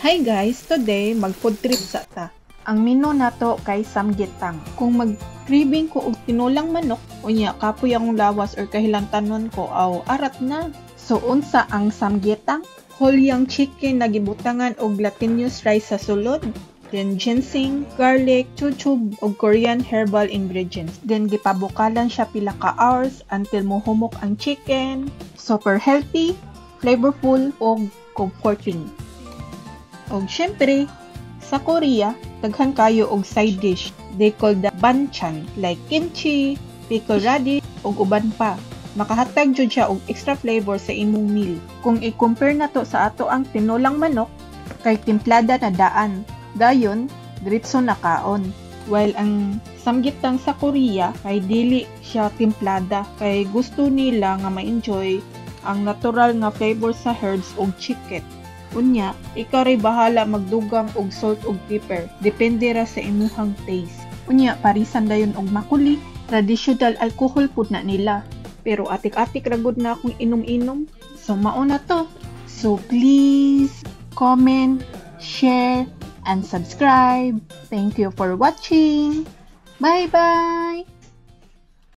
Hi guys! Today, mag-food trip sa ta. Ang menu nato kay samgyetang. Kung mag-craving ko og tinulang manok, unya kapoy ang lawas or kahilantanon ko aw arat na. So unsa ang samgyetang? Whole young chicken na gibutangan og glutinous rice sa sulod. Then ginseng, garlic, chuchub ug Korean herbal ingredients. Then gipabukalan siya pila ka hours until mohumok ang chicken. Super healthy, flavorful ug comforting. Og syempre, sa Korea, daghan kayo og side dish. They call the banchan, like kimchi, pickled radish, ug uban pa. Makahatag jud siya og extra flavor sa imong meal. Kung i-compare na to sa ato ang tinulang manok, kay timplada na daan. Dayon, diretso na kaon. While ang samgyetang sa Korea, kay dili siya timplada. Kay gusto nila nga ma-enjoy ang natural nga flavor sa herbs ug chicken. Unya, ikaw ray bahala magdugang og salt ug pepper. Depende ra sa imuhang taste. Unya, parisan dayon og makuli. Traditional alcohol pud na nila. Pero atik-atik ra gud na akong inom-inom. So mao na to. So please comment, share, and subscribe. Thank you for watching. Bye-bye!